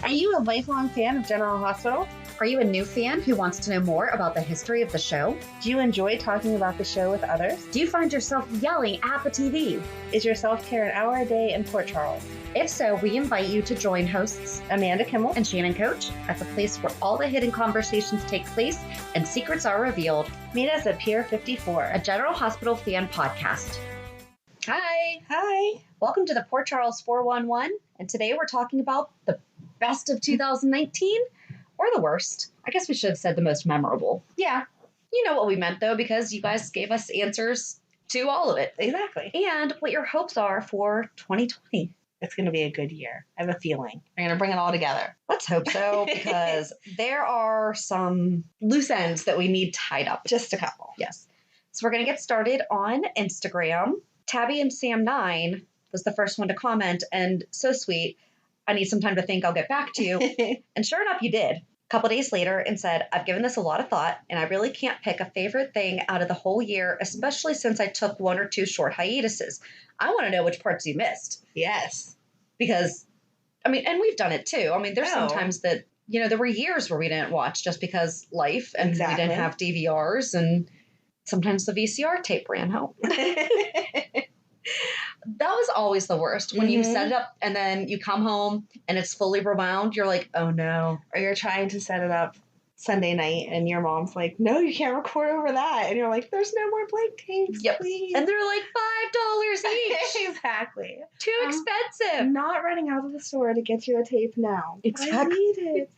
Are you a lifelong fan of General Hospital? Are you a new fan who wants to know more about the history of the show? Do you enjoy talking about the show with others? Do you find yourself yelling at the TV? Is your self-care an hour a day in Port Charles? If so, we invite you to join hosts Amanda Kimmel and Shannon Coach at the place where all the hidden conversations take place and secrets are revealed. Meet us at Pier 54, a General Hospital fan podcast. Hi. Hi. Welcome to the Port Charles 411, and today we're talking about the best of 2019, or the worst. I guess we should have said the most memorable. Yeah. You know what we meant, though, because you guys gave us answers to all of it. Exactly. And what your hopes are for 2020. It's going to be a good year. I have a feeling. We're going to bring it all together. Let's hope so, because there are some loose ends that we need tied up. Just a couple. Yes. So we're going to get started on Instagram. Tabby and Sam9 was the first one to comment, and so sweet. I need some time to think. I'll get back to you. And sure enough, you did. A couple days later and said, I've given this a lot of thought, and I really can't pick a favorite thing out of the whole year, especially since I took one or two short hiatuses. I want to know which parts you missed. Yes. Because, I mean, and we've done it too. I mean, there's sometimes that, you know, there were years where we didn't watch just because life and we didn't have DVRs, and sometimes the VCR tape ran out. That was always the worst. When you set it up and then you come home and it's fully rewound, you're like, oh no. Or you're trying to set it up Sunday night and your mom's like, no, you can't record over that. And you're like, there's no more blank tapes, please. And they're like $5 each. Exactly. Too expensive. I'm not running out of the store to get you a tape now. Exactly. I need it.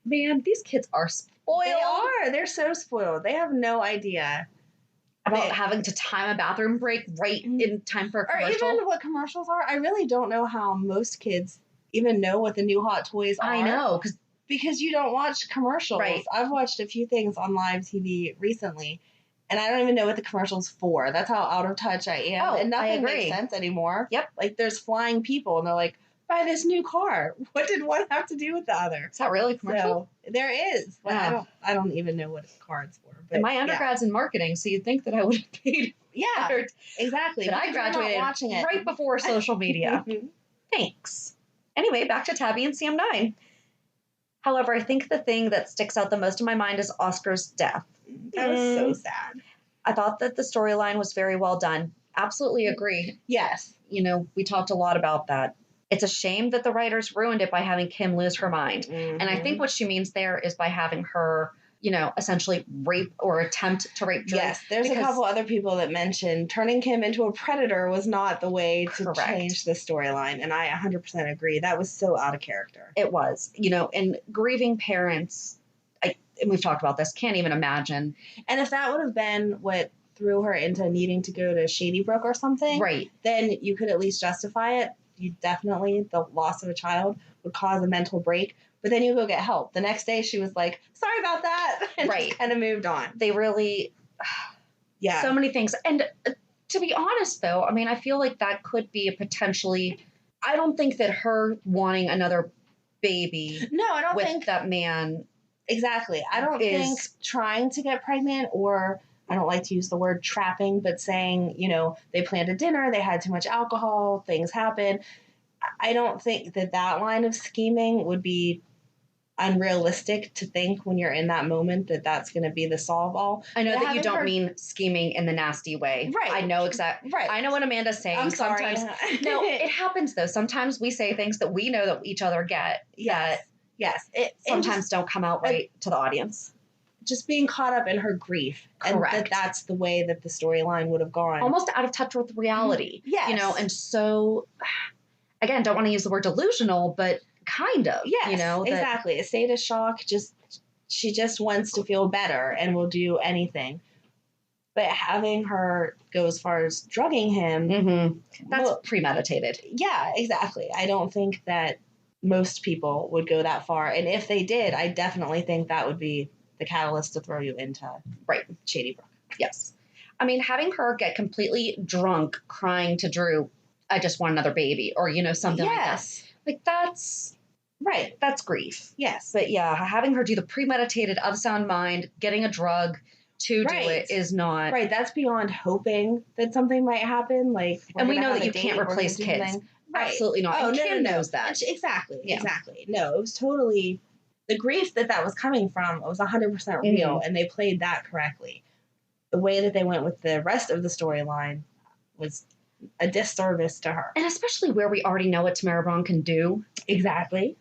Man, these kids are spoiled. They are. They're so spoiled. They have no idea about having to time a bathroom break right in time for a commercial. Or even what commercials are. I really don't know how most kids even know what the new hot toys are. I know. Because you don't watch commercials. Right. I've watched a few things on live TV recently, and I don't even know what the commercial's for. That's how out of touch I am. Oh, and nothing I agree. makes sense anymore. Yep. Like, there's flying people, and they're like, buy this new car. What did one have to do with the other? Is that really a commercial? So, there is. But Yeah. I don't even know what the card's for. But and my undergrad's in marketing, so you'd think that I would have paid. Yeah, exactly. But I graduated watching it right before social media. Thanks. Anyway, back to Tabby and Sam9. However, I think the thing that sticks out the most in my mind is Oscar's death. That was so sad. I thought that the storyline was very well done. Absolutely agree. Yes. You know, we talked a lot about that. It's a shame that the writers ruined it by having Kim lose her mind. Mm-hmm. And I think what she means there is by having her, you know, essentially rape or attempt to rape Drew. Yes, there's a couple other people that mentioned turning Kim into a predator was not the way to change the storyline. And I 100% agree. That was so out of character. It was. You know, and grieving parents, and we've talked about this, can't even imagine. And if that would have been what threw her into needing to go to Shady Brook or something, right, then you could at least justify it. You definitely, the loss of a child would cause a mental break. But then you go get help. The next day she was like, sorry about that. And right. kind of moved on. They really, so many things. And to be honest, though, I mean, I feel like that could be a potentially, I don't think that her wanting another baby no, I don't with think that man. Exactly. I don't think trying to get pregnant, or I don't like to use the word trapping, but saying, you know, they planned a dinner, they had too much alcohol, things happen. I don't think that line of scheming would be unrealistic to think when you're in that moment that that's going to be the solve all. I know that you don't mean scheming in the nasty way. Right. I know exactly. Right. I know what Amanda's saying. I'm sorry. Sometimes, no, it happens though. Sometimes we say things that we know that each other get. Yes. Yes. It sometimes don't come out right to the audience. Just being caught up in her grief. Correct. And that's the way that the storyline would have gone. Almost out of touch with reality. Yes. You know, and so, again, don't want to use the word delusional, but kind of. Yes, you know, exactly. A state of shock. She just wants to feel better and will do anything. But having her go as far as drugging him, that's premeditated. Yeah, exactly. I don't think that most people would go that far. And if they did, I definitely think that would be the catalyst to throw you into Shady Brook. Yes. I mean, having her get completely drunk crying to Drew, I just want another baby, or, you know, something like that. Like, that's right. That's grief. Yes. But yeah, having her do the premeditated, of sound mind, getting a drug to do it is not. Right. That's beyond hoping that something might happen. Like, and we know that you can't replace kids. Absolutely not. Oh, and no, Kim no, no. knows that. Exactly. Yeah. Exactly. No, it was totally the grief that was coming from. It was 100% real, and they played that correctly. The way that they went with the rest of the storyline was a disservice to her. And especially where we already know what Tamara Braun can do. Exactly.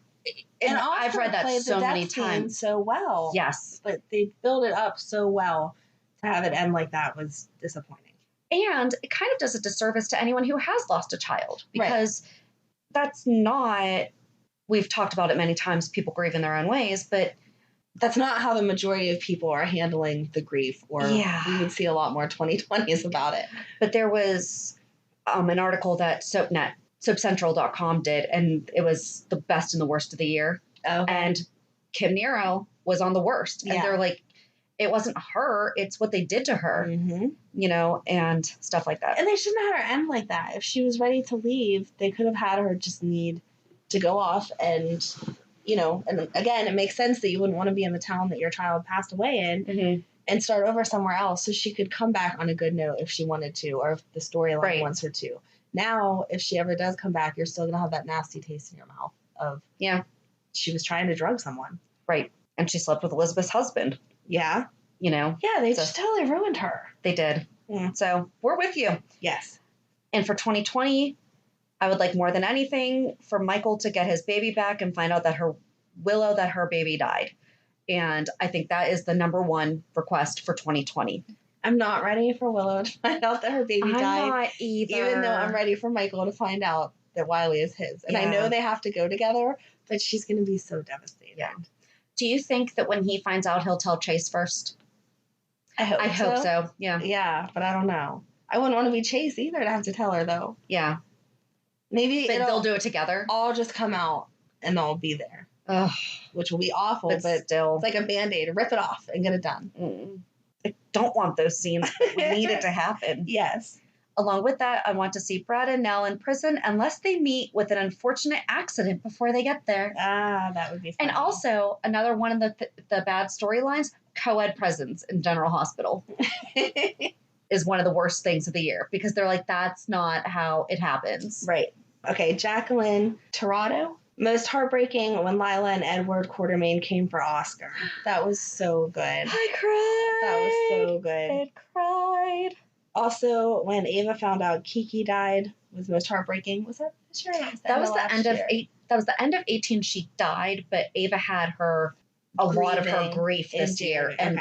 And I've read that so many times. So well. Yes. But they built it up so well. To have it end like that was disappointing. And it kind of does a disservice to anyone who has lost a child. Because that's not, we've talked about it many times, people grieve in their own ways, but that's not how the majority of people are handling the grief, or we would see a lot more 2020s about it. But there was an article that SoapCentral.com did, and it was the best and the worst of the year. Okay. And Kim Nero was on the worst. And they're like, it wasn't her, it's what they did to her, you know, and stuff like that. And they shouldn't have had her end like that. If she was ready to leave, they could have had her just need to go off and, you know, and again, it makes sense that you wouldn't want to be in the town that your child passed away in and start over somewhere else so she could come back on a good note if she wanted to, or if the storyline wants her to. Now, if she ever does come back, you're still going to have that nasty taste in your mouth of, she was trying to drug someone. Right. And she slept with Elizabeth's husband. Yeah. You know? Yeah, they just totally ruined her. They did. Yeah. So we're with you. Yes. And for 2020, I would like more than anything for Michael to get his baby back and find out that her baby died. And I think that is the number one request for 2020. I'm not ready for Willow to find out that her baby died. I'm not either. Even though I'm ready for Michael to find out that Wiley is his. And I know they have to go together, but she's going to be so devastated. Yeah. Do you think that when he finds out, he'll tell Chase first? I hope so. Yeah. Yeah, but I don't know. I wouldn't want to be Chase either to have to tell her, though. Yeah. Maybe they'll do it together. All just come out and they'll be there. Ugh. Which will be awful, but still. It's like a Band-Aid. Rip it off and get it done. I don't want those scenes, but we need it to happen. Yes. Along with that, I want to see Brad and Nell in prison unless they meet with an unfortunate accident before they get there. That would be funny. And also, another one of the bad storylines, co-ed presence in General Hospital is one of the worst things of the year because they're like, that's not how it happens. Right. Okay, Jacqueline Tirado. Most heartbreaking when Lila and Edward Quartermain came for Oscar. That was so good. I cried. That was so good. I cried. Also, when Ava found out Kiki died, was most heartbreaking. Was that this year? That was the end of 18. She died, but Ava had a lot of her grief this year. And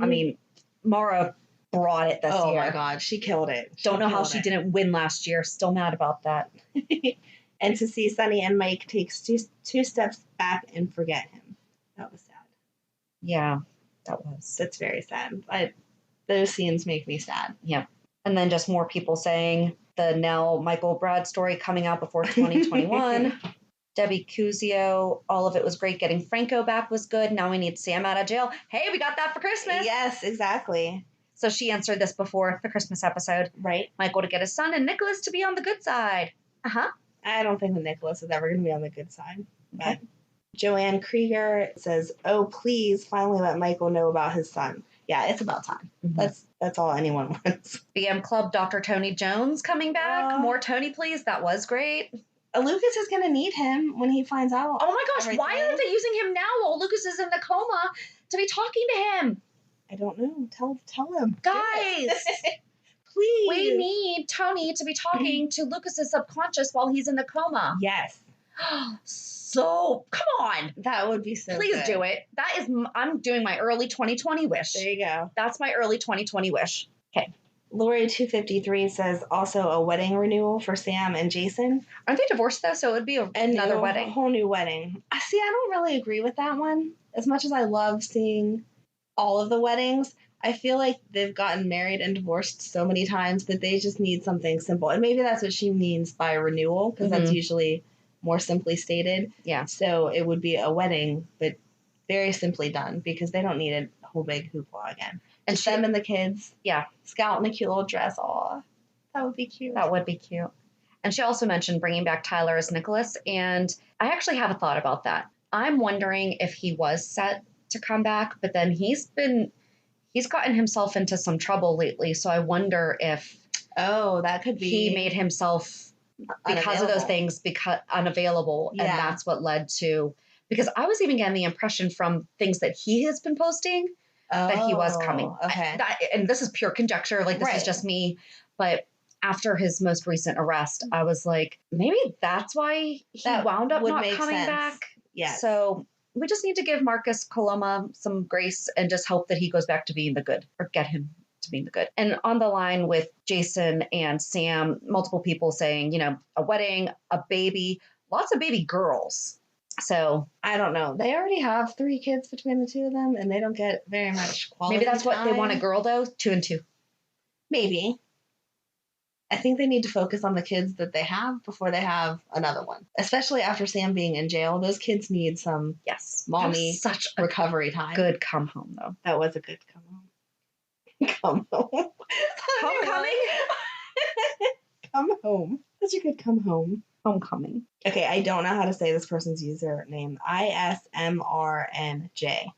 I mean, Mara brought it this year. Oh my God, she killed it. Don't know how she didn't win last year. Still mad about that. And to see Sonny and Mike take two steps back and forget him. That was sad. Yeah, that was. That's very sad. Those scenes make me sad. Yeah. And then just more people saying the Nell, Michael, Brad story coming out before 2021. Debbie Cusio, all of it was great. Getting Franco back was good. Now we need Sam out of jail. Hey, we got that for Christmas. Yes, exactly. So she answered this before the Christmas episode. Right. Michael to get his son and Nicholas to be on the good side. Uh-huh. I don't think that Nicholas is ever going to be on the good side. But Joanne Krieger says, "Oh, please finally let Michael know about his son." Yeah, it's about time. Mm-hmm. That's all anyone wants. BM Club, Dr. Tony Jones coming back. More Tony, please. That was great. Lucas is going to need him when he finds out. Oh my gosh, why aren't they using him now while Lucas is in the coma to be talking to him? I don't know. Tell him. Guys! Please. We need Tony to be talking to Lucas's subconscious while he's in the coma. Yes. So, come on. That would be so Please good. do it. I'm doing my early 2020 wish. There you go. That's my early 2020 wish. Okay. Lori 253 says also a wedding renewal for Sam and Jason. Aren't they divorced though? So it would be another wedding. A whole new wedding. See, I don't really agree with that one. As much as I love seeing all of the weddings, I feel like they've gotten married and divorced so many times that they just need something simple. And maybe that's what she means by renewal, because that's usually more simply stated. Yeah. So it would be a wedding, but very simply done, because they don't need a whole big hoopla again. And them and the kids. Yeah. Scout in a cute little dress. Aw, that would be cute. That would be cute. And she also mentioned bringing back Tyler as Nicholas. And I actually have a thought about that. I'm wondering if he was set to come back, but then he's gotten himself into some trouble lately. So I wonder if that could be he made himself because of those things, because unavailable. Yeah. And that's what led to, because I was even getting the impression from things that he has been posting that he was coming. Okay. And this is pure conjecture. Like, this is just me. But after his most recent arrest, I was like, maybe that's why he wound up not coming back. Yeah. So we just need to give Marcus Coloma some grace and just hope that he goes back to being the good, or get him to being the good. And on the line with Jason and Sam, multiple people saying, a wedding, a baby, lots of baby girls. So I don't know. They already have 3 kids between the two of them, and they don't get very much quality maybe that's time. what they want a girl, though. 2 and 2. Maybe. I think they need to focus on the kids that they have before they have another one. Especially after Sam being in jail. Those kids need some mommy such recovery time. Good come home, though. That was a good come home. Come home. Homecoming? Come home. Such a good come home. Homecoming. Okay, I don't know how to say this person's username. ISMRNJ.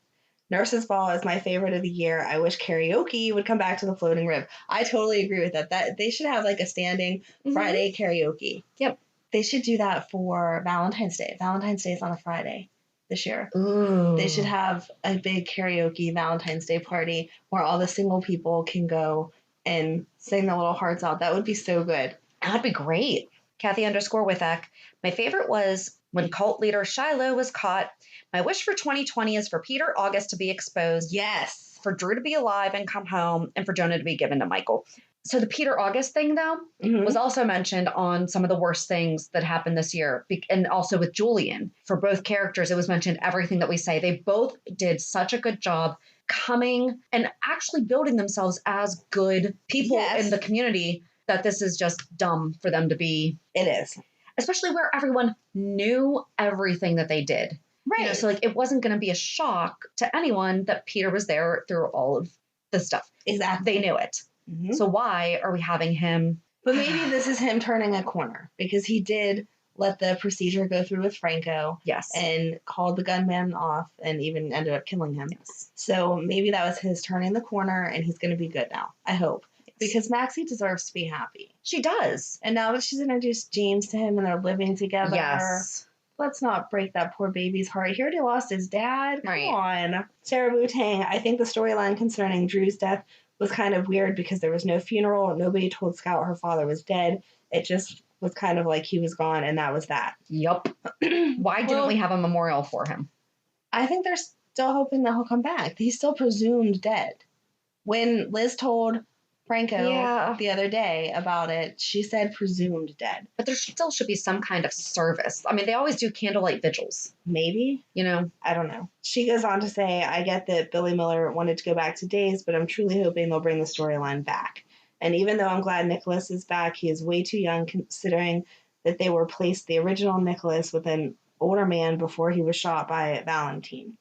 Nurses Ball is my favorite of the year. I wish karaoke would come back to the Floating Rib. I totally agree with that. That they should have like a standing Friday karaoke. Yep. They should do that for Valentine's Day. Valentine's Day is on a Friday this year. Ooh. They should have a big karaoke Valentine's Day party where all the single people can go and sing their little hearts out. That would be so good. That'd be great. Kathy_Withak. My favorite was when cult leader Shiloh was caught. My wish for 2020 is for Peter August to be exposed. Yes. For Drew to be alive and come home, and for Jonah to be given to Michael. So the Peter August thing, though, was also mentioned on some of the worst things that happened this year. And also with Julian. For both characters, it was mentioned everything that we say. They both did such a good job coming and actually building themselves as good people in the community that this is just dumb for them to be. It is. Especially where everyone knew everything that they did. Right. So like it wasn't going to be a shock to anyone that Peter was there through all of the stuff. Exactly. They knew it. Mm-hmm. So why are we having him? But maybe this is him turning a corner because he did let the procedure go through with Franco. Yes. And called the gunman off and even ended up killing him. Yes. So maybe that was his turning the corner and he's going to be good now. I hope. Because Maxie deserves to be happy. She does. And now that she's introduced James to him and they're living together. Yes. Let's not break that poor baby's heart. He already lost his dad. Come on. Sarah Wu-Tang, I think the storyline concerning Drew's death was kind of weird because there was no funeral. Nobody told Scout her father was dead. It just was kind of like he was gone and that was that. Yup. Why didn't we have a memorial for him? I think they're still hoping that he'll come back. He's still presumed dead. When Liz told Franco the other day about it, she said presumed dead. But there still should be some kind of service. I mean, they always do candlelight vigils. Maybe. I don't know. She goes on to say, I get that Billy Miller wanted to go back to Days, but I'm truly hoping they'll bring the storyline back. And even though I'm glad Nicholas is back, he is way too young considering that they replaced the original Nicholas with an older man before he was shot by Valentine.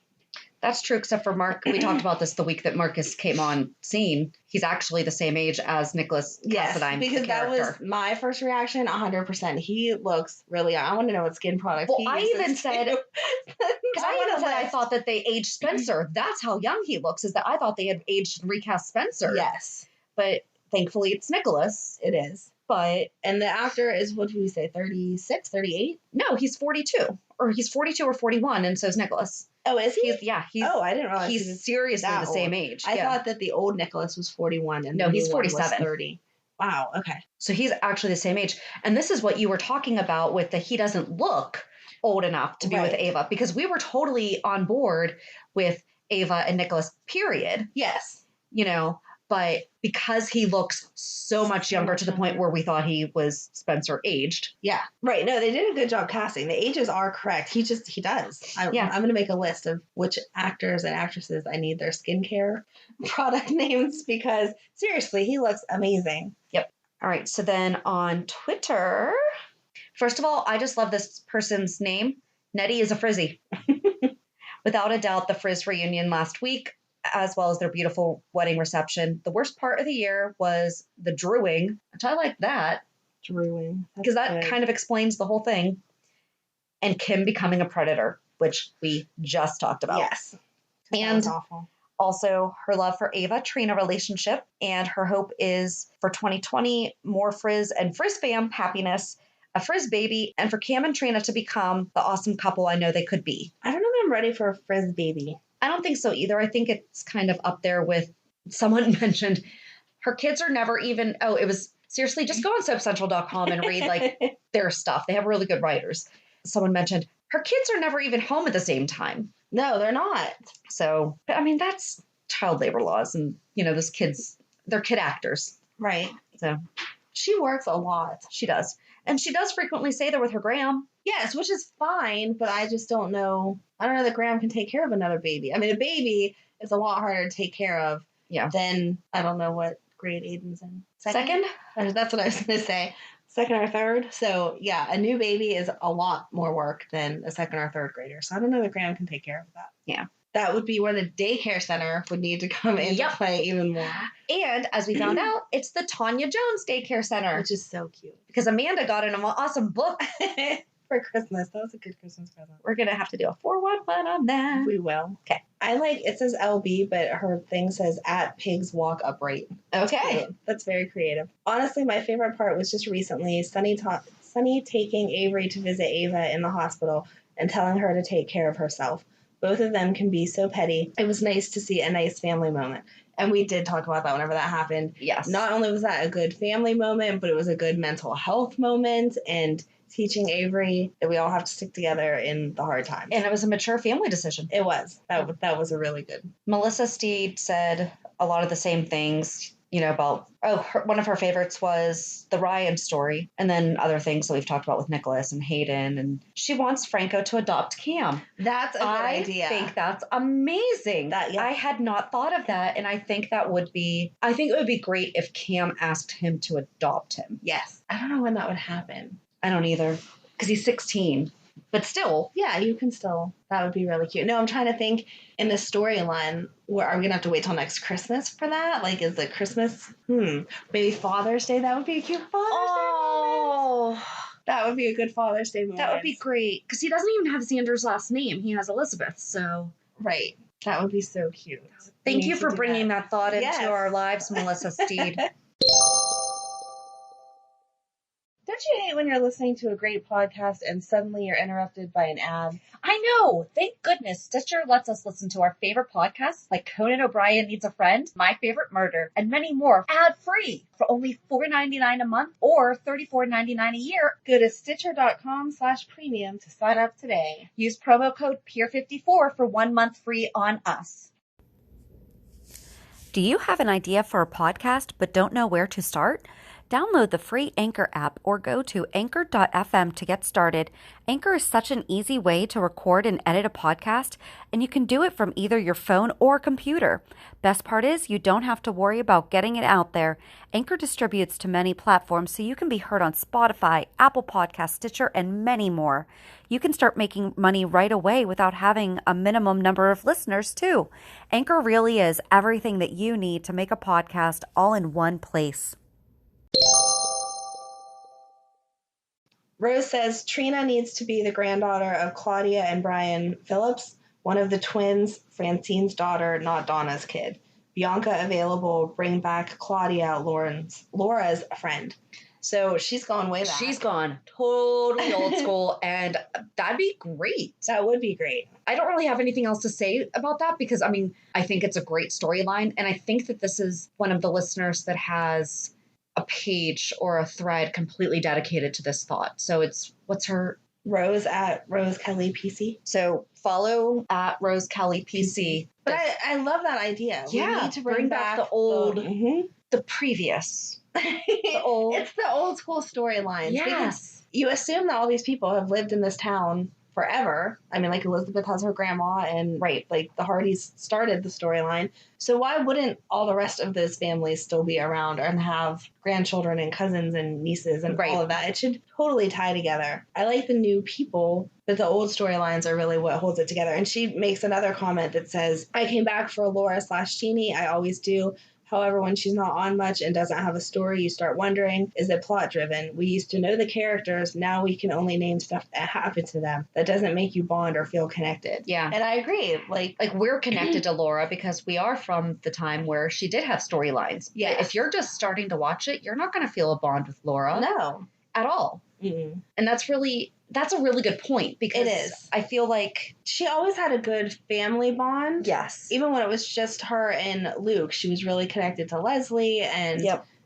That's true, except for Mark. We talked about this the week that Marcus came on scene. He's actually the same age as Nicholas Cassadine. Yes, because that was my first reaction, 100%. He looks really young. I want to know what skin product he uses. I even said, I thought that they aged Spencer. That's how young he looks, is that I thought they had aged and recast Spencer. Yes. But thankfully it's Nicholas. It is. And the actor is, what did we say, 36, 38? No, he's 42. Or he's 42 or I and so is Nicholas. Oh, is he? I didn't realize he's seriously the same age. I thought that the old Nicholas was 41 and he's 47. Was 30. Wow, okay. So he's actually the same age. And this is what you were talking about with the he doesn't look old enough to be with Ava, because we were totally on board with Ava and Nicholas, period. Yes. But because he looks so much younger to the point where we thought he was Spencer aged. Yeah. Right. No, they did a good job casting. The ages are correct. He does. I'm going to make a list of which actors and actresses I need their skincare product names because seriously, he looks amazing. Yep. All right. So then on Twitter, first of all, I just love this person's name. Nettie is a frizzy. Without a doubt, the Frizz reunion last week, as well as their beautiful wedding reception. The worst part of the year was the drewing, which I like that. Drewing. Because that kind of explains the whole thing. And Kim becoming a predator, which we just talked about. Yes. And also her love for Ava Trina relationship. And her hope is for 2020, more Frizz and Frizz fam happiness. a Frizz baby, and for Cam and Trina to become the awesome couple I know they could be. I don't know if I'm ready for a Frizz baby. I don't think so either. I think it's kind of up there with, someone mentioned her kids are never even, it was seriously, just go on soapcentral.com and read like their stuff. They have really good writers. Someone mentioned her kids are never even home at the same time. No, they're not. So, I mean, that's child labor laws, and those kids, they're kid actors. Right. So she works a lot. She does. And she does frequently stay there with her Graham. Yes, which is fine, but I just don't know. I don't know that Graham can take care of another baby. I mean, a baby is a lot harder to take care of than, I don't know what grade Aiden's in. Second? That's what I was going to say. Second or third. So, yeah, a new baby is a lot more work than a second or third grader. So I don't know that Graham can take care of that. Yeah. That would be where the daycare center would need to come into play even more. And as we found out, it's the Tanya Jones Daycare Center. Which is so cute. Because Amanda got an awesome book for Christmas. That was a good Christmas present. We're going to have to do a 411 on that. We will. Okay. I like, it says LB, but her thing says at pigs walk upright. Okay. That's very creative. Honestly, my favorite part was just recently Sunny taking Avery to visit Ava in the hospital and telling her to take care of herself. Both of them can be so petty. It was nice to see a nice family moment. And we did talk about that whenever that happened. Yes. Not only was that a good family moment, but it was a good mental health moment and teaching Avery that we all have to stick together in the hard times. And it was a mature family decision. It was. That was a really good. Melissa Steed said a lot of the same things, about, one of her favorites was the Ryan story, and then other things that we've talked about with Nicholas and Hayden, and she wants Franco to adopt Cam. That's a good idea. I think that's amazing. I had not thought of that, and I think it would be great if Cam asked him to adopt him. Yes. I don't know when that would happen. I don't either, because he's 16. But still. Yeah, you can still. That would be really cute. No, I'm trying to think in the storyline, where are we going to have to wait till next Christmas for that? Like, is it Christmas? Maybe Father's Day? That would be a cute Father's Day moment. That would be a good Father's Day moment. That would be great. Because he doesn't even have Xander's last name. He has Elizabeth, so. Right. That would be so cute. Thank you for bringing that thought into our lives, Melissa Steed. Don't you hate when you're listening to a great podcast and suddenly you're interrupted by an ad? I know. Thank goodness Stitcher lets us listen to our favorite podcasts like Conan O'Brien Needs a Friend, My Favorite Murder, and many more ad-free for only $4.99 a month or $34.99 a year. Go to Stitcher.com/premium to sign up today. Use promo code PEER54 for 1 month free on us. Do you have an idea for a podcast but don't know where to start? Download the free Anchor app or go to anchor.fm to get started. Anchor is such an easy way to record and edit a podcast, and you can do it from either your phone or computer. Best part is you don't have to worry about getting it out there. Anchor distributes to many platforms, so you can be heard on Spotify, Apple Podcasts, Stitcher, and many more. You can start making money right away without having a minimum number of listeners, too. Anchor really is everything that you need to make a podcast all in one place. Rose says Trina needs to be the granddaughter of Claudia and Brian Phillips, one of the twins, Francine's daughter, not Donna's kid. Bianca available, bring back Claudia, Laura's friend. So she's gone way back. She's gone totally old school, and that'd be great. That would be great. I don't really have anything else to say about that because, I think it's a great storyline, and I think that this is one of the listeners that has a page or a thread completely dedicated to this thought. So what's her? Rose at Rose Kelly PC. So follow at Rose Kelly PC. But I love that idea. Yeah, we need to bring back the old, the previous. It's the old school storylines. Yes. You assume that all these people have lived in this town forever. Like Elizabeth has her grandma and the Hardys started the storyline. So why wouldn't all the rest of those families still be around and have grandchildren and cousins and nieces and all of that? It should totally tie together. I like the new people, but the old storylines are really what holds it together. And she makes another comment that says, I came back for Laura/Jeannie. I always do. However, when she's not on much and doesn't have a story, you start wondering, is it plot driven? We used to know the characters. Now we can only name stuff that happened to them. That doesn't make you bond or feel connected. Yeah. And I agree. Like we're connected to Laura because we are from the time where she did have storylines. Yeah. If you're just starting to watch it, you're not going to feel a bond with Laura. No. at all. Mm. And that's a really good point, because It is. I feel like she always had a good family bond. Yes. Even when it was just her and Luke, she was really connected to Leslie. And,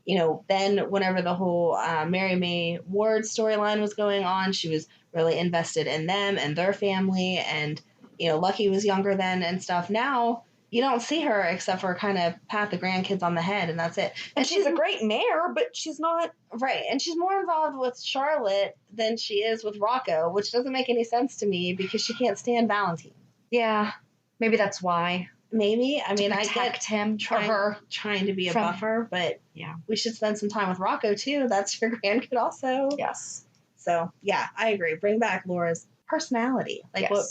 you know, then whenever the whole Mary May Ward storyline was going on, she was really invested in them and their family. And, you know, Lucky was younger then and stuff. Now, you don't see her except for kind of pat the grandkids on the head, and that's it. And she's a great mayor, but she's not... Right, and she's more involved with Charlotte than she is with Rocco, which doesn't make any sense to me because she can't stand Valentine. Yeah, maybe that's why. Maybe. I mean, I get him or her trying to be a buffer, but yeah, we should spend some time with Rocco too. That's your grandkid also. Yes. So, yeah, I agree. Bring back Laura's personality. Like what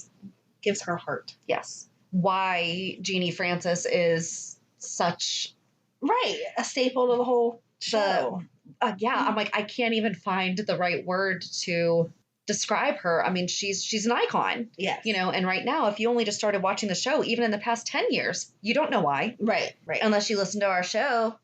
gives her heart. Yes. Why Jeannie Francis is such... Right. A staple to the whole show. I'm like, I can't even find the right word to describe her. I mean, she's an icon. Yes. You know, and right now, if you only just started watching the show, even in the past 10 years, you don't know why. Right. Unless you listen to our show.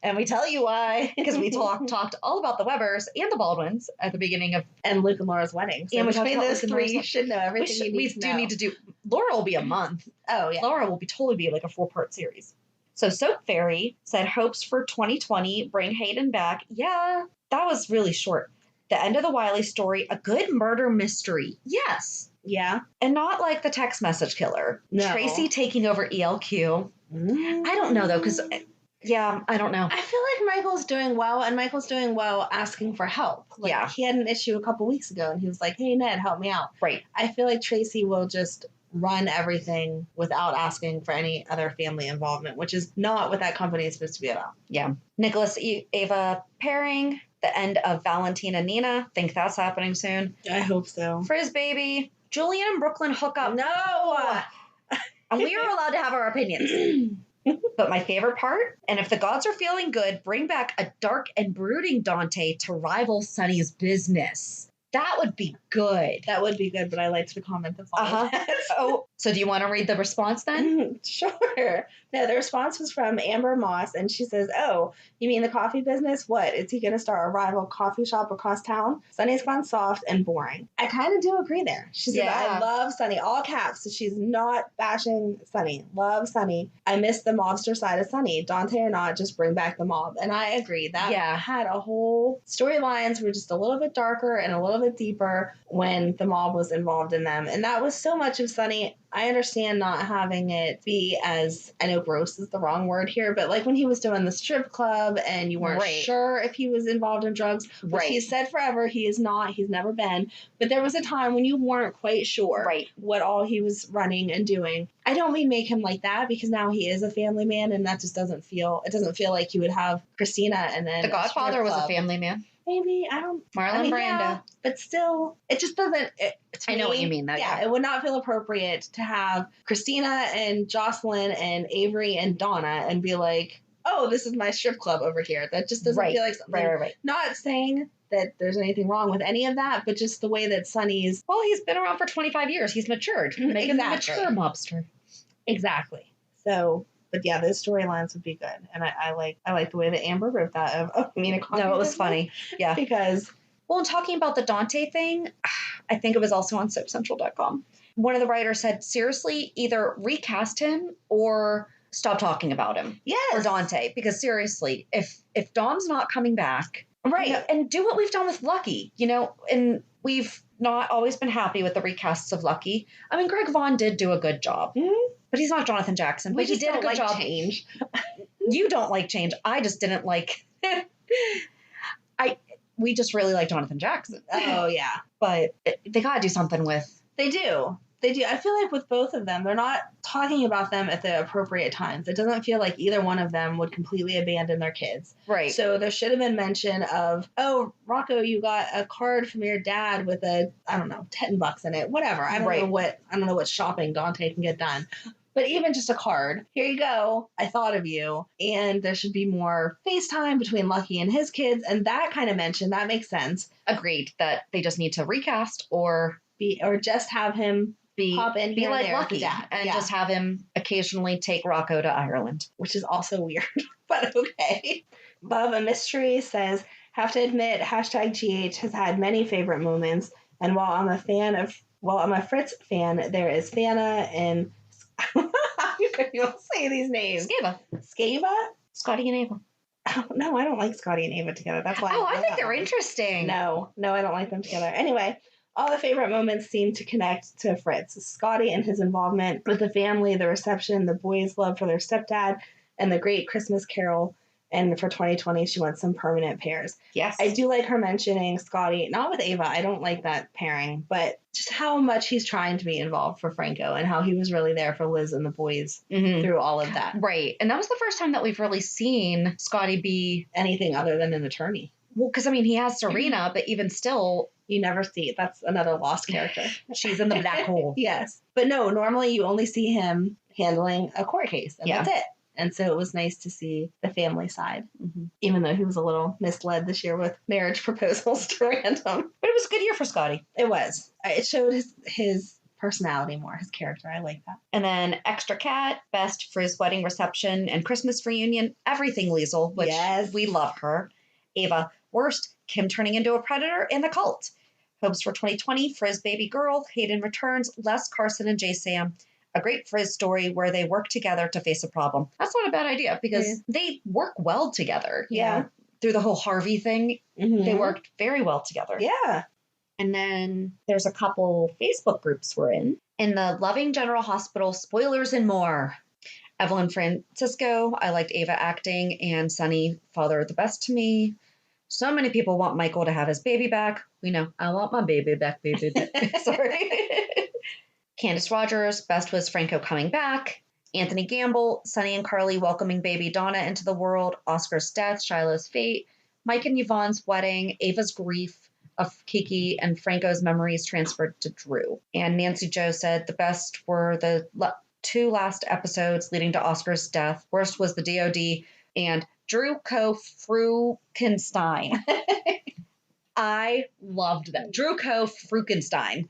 And we tell you why. Because we talked all about the Webbers and the Baldwins at the beginning of... And Luke and Laura's wedding. So and between those three, you should know everything we do need to do... Laura will be a month. Oh, yeah. Laura will totally be like a 4-part series. So Soap Fairy said hopes for 2020, bring Hayden back. Yeah, that was really short. The end of the Wiley story, a good murder mystery. Yes. Yeah. And not like the text message killer. No. Tracy taking over ELQ. I don't know, though, because, I don't know. I feel like Michael's doing well, and Michael's doing well asking for help. Like, he had an issue a couple weeks ago, and he was like, hey, Ned, help me out. Right. I feel like Tracy will just run everything without asking for any other family involvement, which is not what that company is supposed to be about. Yeah. Nicholas Ava pairing, the end of Valentina Nina. Think that's happening soon. I hope so. Frizz baby. Julian and Brooklyn hook up. No! And we are allowed to have our opinions. But my favorite part, and if the gods are feeling good, bring back a dark and brooding Dante to rival Sunny's business. That would be good. That would be good, but I liked the comment that followed that. Oh, so do you want to read the response then? Sure. No, the response was from Amber Moss, and she says, oh, you mean the coffee business? What? Is he going to start a rival coffee shop across town? Sunny's gone soft and boring. I kind of do agree there. She says, I love Sunny, all caps, so she's not bashing Sunny. Love Sunny. I miss the mobster side of Sunny. Dante or not, just bring back the mob. And I agree. That had a whole... Storylines were just a little bit darker and a little bit deeper when the mob was involved in them. And that was so much of Sunny. I understand not having it be as, I know gross is the wrong word here, but like when he was doing the strip club and you weren't sure if he was involved in drugs, which he said forever he is not, he's never been. But there was a time when you weren't quite sure what all he was running and doing. I don't mean make him like that, because now he is a family man, and that just doesn't feel like he would have Christina and then The Godfather was a family man. Maybe, I don't... Marlon Brando. Yeah, but still, it just doesn't... I know what you mean, though. Yeah, it would not feel appropriate to have Christina and Jocelyn and Avery and Donna and be like, oh, this is my strip club over here. That just doesn't feel like something... Right. Not saying that there's anything wrong with any of that, but just the way that Sunny's... Well, he's been around for 25 years. He's matured. Make him a mature mobster. Exactly. So... But yeah, those storylines would be good, and I like the way that Amber wrote that. No, it was funny. Yeah, because talking about the Dante thing, I think it was also on SoapCentral.com. One of the writers said, seriously, either recast him or stop talking about him. Yes, for Dante, because seriously, if Dom's not coming back, and do what we've done with Lucky, and we've not always been happy with the recasts of Lucky. I mean, Greg Vaughn did do a good job. Mm-hmm. But he's not Jonathan Jackson. But he did a good job. Change. You don't like change. I just didn't like. We just really like Jonathan Jackson. Oh yeah, but they gotta do something with. They do. I feel like with both of them, they're not talking about them at the appropriate times. It doesn't feel like either one of them would completely abandon their kids. Right. So there should have been mention of, oh, Rocco, you got a card from your dad with $10 in it. Whatever. I don't know what shopping Dante can get done. But even just a card, here you go. I thought of you. And there should be more FaceTime between Lucky and his kids. And that kind of mention, that makes sense. Agreed that they just need to recast or just have him pop in here like and there Lucky and just have him occasionally take Rocco to Ireland. Which is also weird, but okay. Love a Mystery says, Have to admit, #GH has had many favorite moments, and while I'm a Fritz fan, there is Fana and you couldn't even say these names. Scava? Scotty and Ava. Oh, no, I don't like Scotty and Ava together. That's why. I think they're interesting. No, I don't like them together. Anyway, all the favorite moments seem to connect to Fritz. Scotty and his involvement with the family, the reception, the boys' love for their stepdad, and the great Christmas carol. And for 2020, she wants some permanent pairs. Yes. I do like her mentioning Scotty, not with Ava. I don't like that pairing, but just how much he's trying to be involved for Franco and how he was really there for Liz and the boys through all of that. Right. And that was the first time that we've really seen Scotty be anything other than an attorney. Well, because, I mean, he has Serena, but even still... You never see it. That's another lost character. She's in the black hole. Yes. But no, normally you only see him handling a court case, and that's it. And so it was nice to see the family side, even though he was a little misled this year with marriage proposals to random. But it was a good year for Scotty. It was. It showed his personality more, his character. I like that. And then Extra Cat, best for his wedding reception and Christmas reunion, everything Liesel, which we love her. Ava, worst, Kim turning into a predator in the cult. Hopes for 2020, Frizz baby girl, Hayden returns, Les, Carson, and J-Sam. A great Frizz story where they work together to face a problem. That's not a bad idea because they work well together. Yeah. Through the whole Harvey thing, they worked very well together. Yeah. And then there's a couple Facebook groups we're in the Loving General Hospital, spoilers and more. Evelyn Francisco, I liked Ava acting, and Sunny, father the best to me. So many people want Michael to have his baby back. We know, I want my baby back, baby back. Sorry. Candace Rogers, best was Franco coming back. Anthony Gamble, Sunny and Carly welcoming baby Donna into the world. Oscar's death, Shiloh's fate. Mike and Yvonne's wedding. Ava's grief of Kiki and Franco's memories transferred to Drew. And Nancy Jo said the best were the two last episodes leading to Oscar's death. Worst was the DOD and Drew Frukenstein. I loved that. Drew Frukenstein.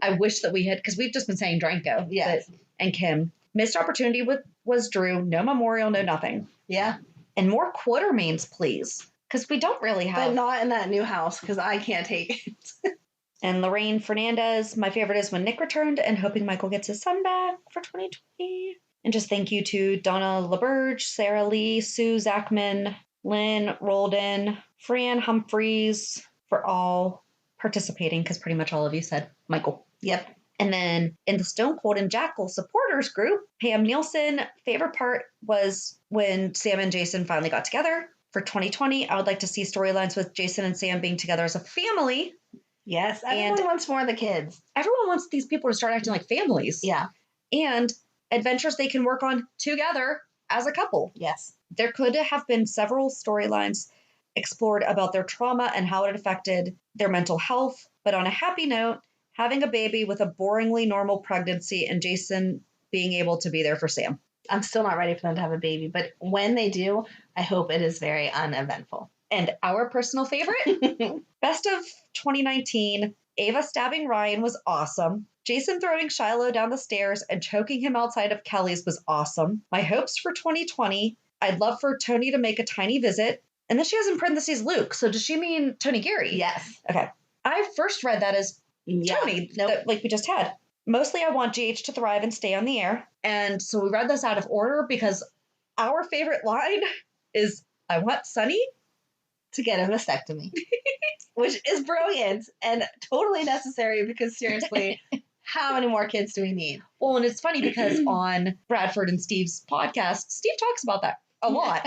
I wish that we had, because we've just been saying Dranko. Yes. And Kim. Missed opportunity was Drew. No memorial, no nothing. Yeah. And more Quartermains, please. Because we don't really have. But not in that new house, because I can't take it. And Lorraine Fernandez, my favorite is when Nick returned and hoping Michael gets his son back for 2020. And just thank you to Donna LaBerge, Sarah Lee, Sue Zachman, Lynn Roldan, Fran Humphreys for all participating, because pretty much all of you said Michael. Yep. And then in the Stone Cold and Jackal supporters group, Pam Nielsen, favorite part was when Sam and Jason finally got together. For 2020, I would like to see storylines with Jason and Sam being together as a family. Yes, everyone wants more of the kids. Everyone wants these people to start acting like families. Yeah. And adventures they can work on together as a couple. Yes. There could have been several storylines explored about their trauma and how it affected their mental health. But on a happy note, having a baby with a boringly normal pregnancy and Jason being able to be there for Sam. I'm still not ready for them to have a baby, but when they do, I hope it is very uneventful. And our personal favorite, best of 2019, Ava stabbing Ryan was awesome. Jason throwing Shiloh down the stairs and choking him outside of Kelly's was awesome. My hopes for 2020, I'd love for Tony to make a tiny visit. And then she has in parentheses Luke. So does she mean Tony Geary? Yes. Okay. I first read that as Tony, like we just had. Mostly I want GH to thrive and stay on the air. And so we read this out of order because our favorite line is, I want Sunny to get a vasectomy, which is brilliant and totally necessary because seriously, how many more kids do we need? Well, and it's funny because on Bradford and Steve's podcast, Steve talks about that a lot.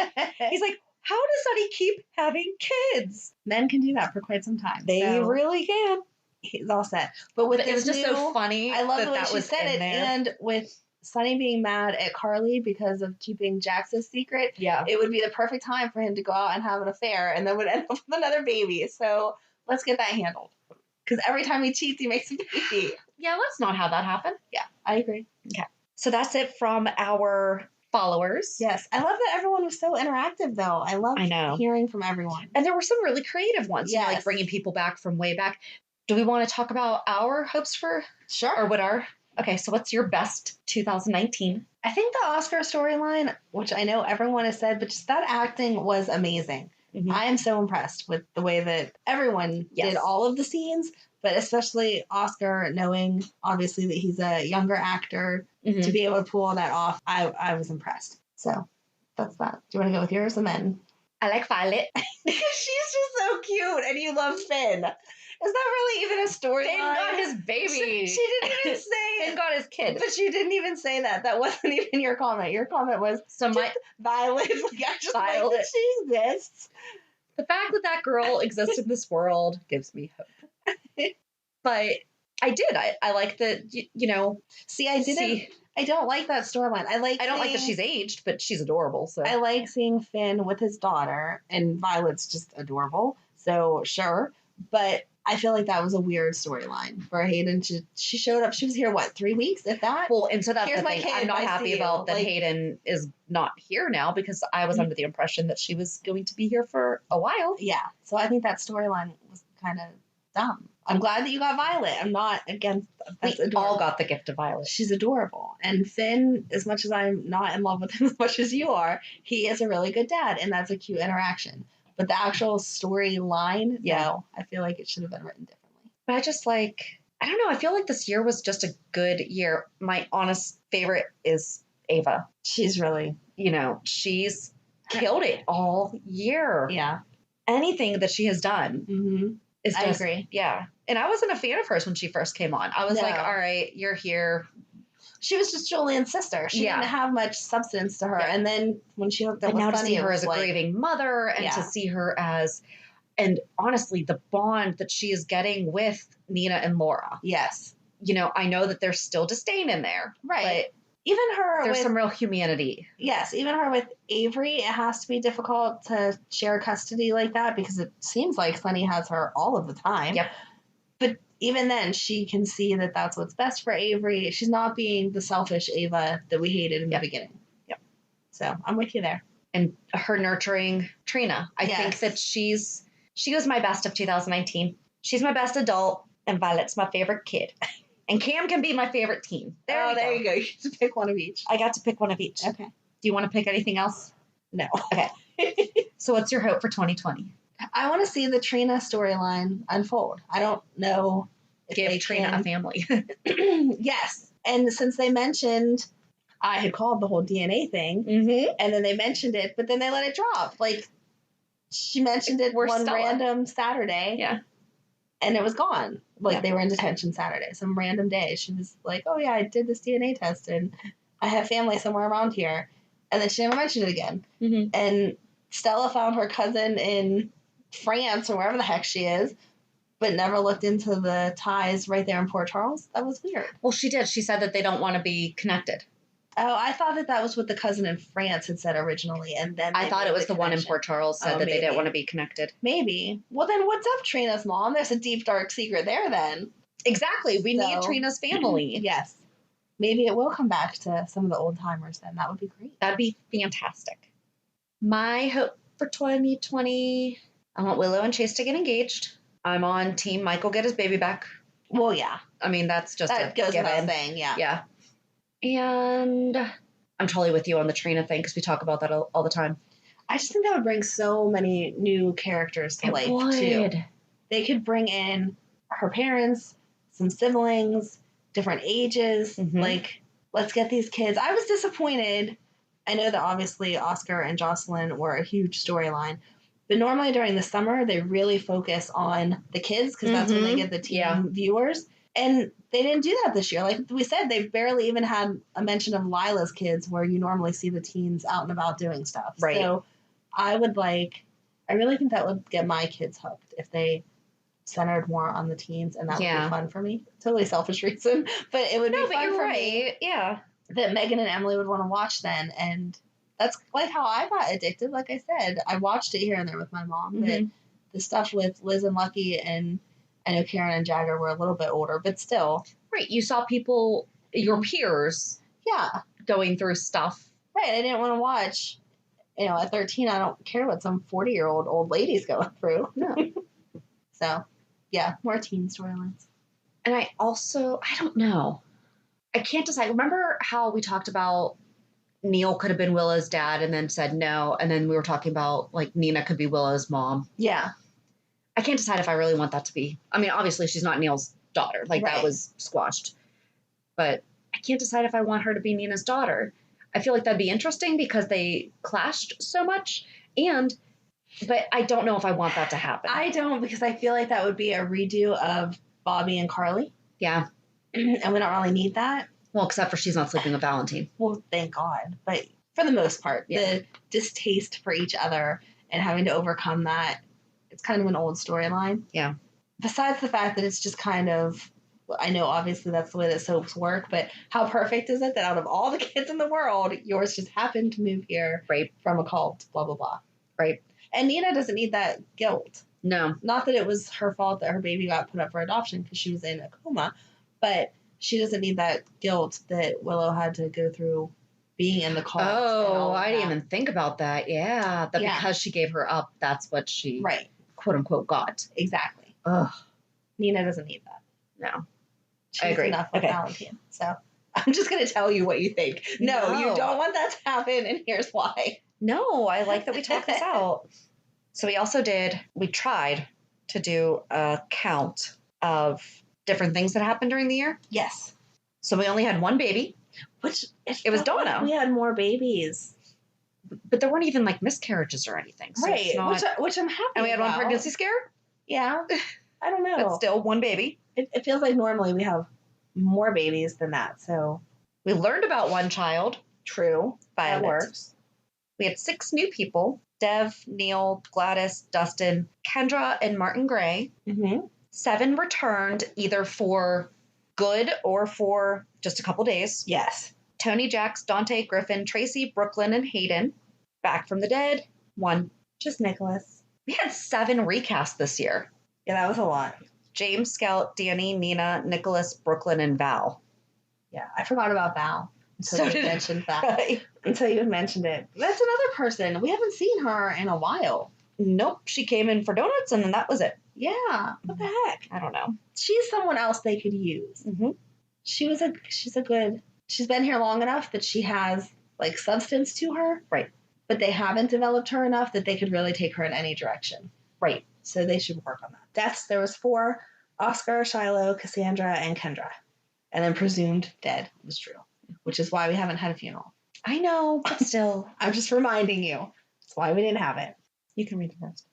He's like, how does Sunny keep having kids? Men can do that for quite some time. They really can. He's all set. But with it was just so funny. I love the way that she said it. There. And with Sunny being mad at Carly because of keeping Jax's secret, yeah, it would be the perfect time for him to go out and have an affair and then would end up with another baby. So let's get that handled. Because every time he cheats, he makes a baby. Yeah, let's not have that happen. Yeah, I agree. Okay. So that's it from our followers. Yes. I love that everyone was so interactive, though. I love hearing from everyone. And there were some really creative ones. Yes. You know, like bringing people back from way back. Do we want to talk about our hopes for? Sure. Or what our... Okay, so what's your best 2019? I think the Oscar storyline, which I know everyone has said, but just that acting was amazing. Mm-hmm. I am so impressed with the way that everyone did all of the scenes, but especially Oscar, knowing obviously that he's a younger actor, to be able to pull all that off. I was impressed. So that's that. Do you want to go with yours? And then I like Violet. She's just so cute, and you love Finn. Is that really even a storyline? Finn got his baby. She didn't even say Finn got his kid. But you didn't even say that. That wasn't even your comment. Your comment was Violet. Like, I just Violet. like that she exists. The fact that that girl exists in this world gives me hope. But I did. I like that. You know. See, I didn't. I don't like that storyline. I don't like that she's aged, but she's adorable. So I like seeing Finn with his daughter, and Violet's just adorable. So sure, but I feel like that was a weird storyline for Hayden. She showed up. She was here, 3 weeks, if that? Well, and so that's Here's the thing. kid, I'm not happy about that like, Hayden is not here now, because I was under the impression that she was going to be here for a while. Yeah. So I think that storyline was kind of dumb. I'm glad that you got Violet. I'm not against. We all got the gift of Violet. She's adorable. And Finn, as much as I'm not in love with him as much as you are, he is a really good dad, and that's a cute interaction. But the actual storyline, no, I feel like it should have been written differently. But I just I don't know, I feel like this year was just a good year. My honest favorite is Ava. She's really, she's killed it all year. Yeah. Anything that she has done is just, I agree. Yeah. And I wasn't a fan of hers when she first came on. I was like, all right, you're here. She was just Julian's sister. She didn't have much substance to her. Yeah. And then when she hooked up with Sunny, to see her as a grieving mother, and to see her as, and honestly, the bond that she is getting with Nina and Laura. Yes. I know that there's still disdain in there. Right. But even her there's some real humanity. Yes. Even her with Avery, it has to be difficult to share custody like that, because it seems like Sunny has her all of the time. Yep. But even then, she can see that that's what's best for Avery. She's not being the selfish Ava that we hated in the beginning. Yep. So I'm with you there. And her nurturing Trina. I think that she was my best of 2019. She's my best adult, and Violet's my favorite kid. And Cam can be my favorite teen. There you go. You get to pick one of each. I got to pick one of each. Okay. Do you want to pick anything else? No. Okay. So what's your hope for 2020? I want to see the Trina storyline unfold. I don't know if give Trina a family. Yes. And since they mentioned, I had called the whole DNA thing, and then they mentioned it, but then they let it drop. Like, she mentioned it one random Saturday. Yeah. And it was gone. Like, they were in detention Saturday, some random day. She was like, oh, yeah, I did this DNA test, and I have family somewhere around here. And then she never mentioned it again. And Stella found her cousin in France or wherever the heck she is, but never looked into the ties right there in Port Charles. That was weird. Well, she did. She said that they don't want to be connected. Oh, I thought that was what the cousin in France had said originally, and then I thought it was the one in Port Charles said that they didn't want to be connected. Maybe. Well, then what's up, Trina's mom? There's a deep, dark secret there then. Exactly. We need Trina's family. Yes. Maybe it will come back to some of the old timers then. That would be great. That'd be fantastic. My hope for 2020, I want Willow and Chase to get engaged. I'm on team Michael get his baby back. Well, yeah. I mean, that's just that goes without saying, yeah. Yeah. And I'm totally with you on the Trina thing, because we talk about that all the time. I just think that would bring so many new characters to life, too. They could bring in her parents, some siblings, different ages. Like, let's get these kids. I was disappointed. I know that obviously Oscar and Jocelyn were a huge storyline, but normally during the summer, they really focus on the kids, because that's when they get the teen viewers. And they didn't do that this year. Like we said, they barely even had a mention of Lila's kids, where you normally see the teens out and about doing stuff. Right. So I really think that would get my kids hooked if they centered more on the teens, and that would be fun for me. Totally selfish reason, but it would be fun for me. Yeah. That Megan and Emily would want to watch then. And that's like how I got addicted. Like I said, I watched it here and there with my mom, but the stuff with Liz and Lucky, and I know Karen and Jagger were a little bit older, but still. Right. You saw people, your peers, going through stuff. Right. I didn't want to watch, at 13, I don't care what some 40-year-old old lady's going through. No. So, yeah, more teen storylines. And I don't know. I can't decide. Remember how we talked about Neil could have been Willow's dad and then said no. And then we were talking about like Nina could be Willow's mom. Yeah. I can't decide if I really want that to be. I mean, obviously she's not Neil's daughter. Like Right. that was squashed. But I can't decide if I want her to be Nina's daughter. I feel like that'd be interesting because they clashed so much. But I don't know if I want that to happen. I don't, because I feel like that would be a redo of Bobby and Carly. Yeah. And we don't really need that. Well, except for she's not sleeping with Valentine. Well, thank God. But for the most part, the distaste for each other and having to overcome that, it's kind of an old storyline. Yeah. Besides the fact that it's just kind of, I know obviously that's the way that soaps work, but how perfect is it that out of all the kids in the world, yours just happened to move here from a cult, blah, blah, blah. Right. And Nina doesn't need that guilt. No. Not that it was her fault that her baby got put up for adoption because she was in a coma, but she doesn't need that guilt that Willow had to go through being in the cult. Oh, I didn't even think about that. Yeah. Because she gave her up, that's what she quote unquote got. Exactly. Ugh. Nina doesn't need that. No. She's I agree. enough with Valentine. So I'm just going to tell you what you think. No, you don't want that to happen, and here's why. No, I like that we talked this out. So we tried to do a count of different things that happened during the year. Yes. So we only had one baby. Which it was Donna. We had more babies. But there weren't even like miscarriages or anything. So right. It's not, which I'm happy And we had about. one pregnancy scare? Yeah. I don't know. But still one baby. It feels like normally we have more babies than that. So we learned about one child. True. Violet. That works. We had 6 new people. Dev, Neil, Gladys, Dustin, Kendra, and Martin Gray. Mm-hmm. 7 returned either for good or for just a couple days. Yes. Tony, Jax, Dante, Griffin, Tracy, Brooklyn, and Hayden. Back from the dead. 1. Just Nicholas. We had 7 recasts this year. Yeah, that was a lot. James, Scout, Danny, Nina, Nicholas, Brooklyn, and Val. Yeah, I forgot about Val. Until you mentioned that. Until you mentioned it. That's another person. We haven't seen her in a while. Nope. She came in for donuts and then that was it. Yeah. What the heck? I don't know. She's someone else they could use. Mm-hmm. She's been here long enough that she has like substance to her. Right. But they haven't developed her enough that they could really take her in any direction. Right. So they should work on that. There was 4, Oscar, Shiloh, Cassandra, and Kendra. And then presumed dead was true. Which is why we haven't had a funeral. I know, but still. I'm just reminding you. That's why we didn't have it. You can read the rest.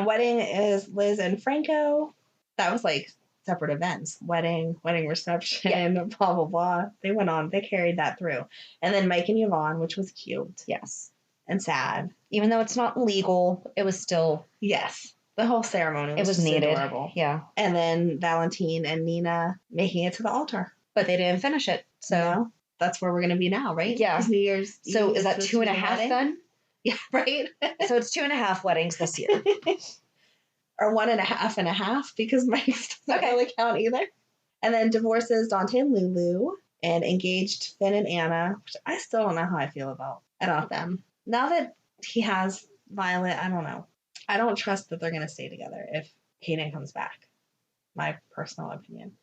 Wedding is Liz and Franco. That was like separate events. Wedding reception, blah, blah, blah. They went on. They carried that through. And then Mike and Yvonne, which was cute. Yes. And sad. Even though it's not legal, it was still... Yes. The whole ceremony was needed. Adorable. Yeah. And then Valentine and Nina making it to the altar. But they didn't finish it. So... No. That's where we're going to be now, right? Yeah. New Year's. So is that 2.5 then? Yeah, right? So it's 2.5 weddings this year. Or 1.5 and a half, because Mike's doesn't really count either. And then divorces Dante and Lulu, and engaged Finn and Anna, which I still don't know how I feel about them. Now that he has Violet, I don't know. I don't trust that they're going to stay together if Hayden comes back. My personal opinion.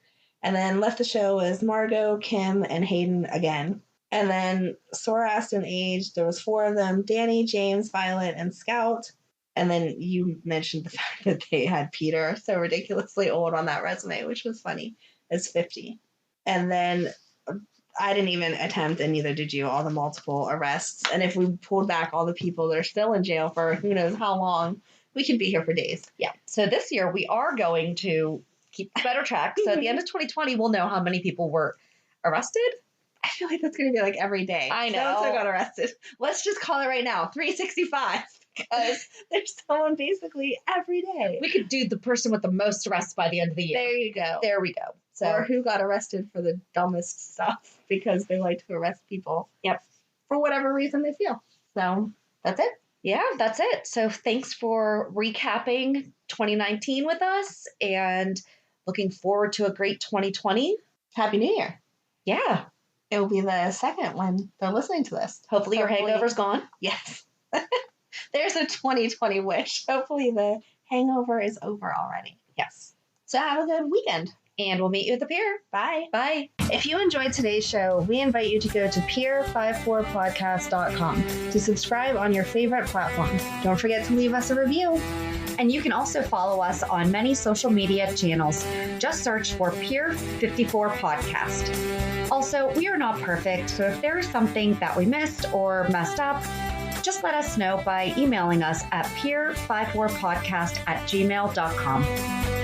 And then left the show was Margot, Kim, and Hayden again. And then Sorast and Age, there was 4 of them, Danny, James, Violet, and Scout. And then you mentioned the fact that they had Peter so ridiculously old on that resume, which was funny, as 50. And then I didn't even attempt, and neither did you, all the multiple arrests. And if we pulled back all the people that are still in jail for who knows how long, we could be here for days. Yeah. So this year we are going to keep better track. So at the end of 2020, we'll know how many people were arrested. I feel like that's going to be like every day. I know. So got arrested. Let's just call it right now, 365. Because there's someone basically every day. We could do the person with the most arrests by the end of the year. There you go. There we go. So, or who got arrested for the dumbest stuff because they like to arrest people. Yep. For whatever reason they feel. So that's it. Yeah, that's it. So thanks for recapping 2019 with us and looking forward to a great 2020. Happy New Year. Yeah. It will be the second when they're listening to this. Hopefully your hangover's gone. Yes. There's a 2020 wish. Hopefully the hangover is over already. Yes. So have a good weekend. And we'll meet you at the pier. Bye. Bye. If you enjoyed today's show, we invite you to go to pier54podcast.com to subscribe on your favorite platform. Don't forget to leave us a review. And you can also follow us on many social media channels. Just search for Pier 54 Podcast. Also, we are not perfect, so if there is something that we missed or messed up, just let us know by emailing us at pier54podcast@gmail.com.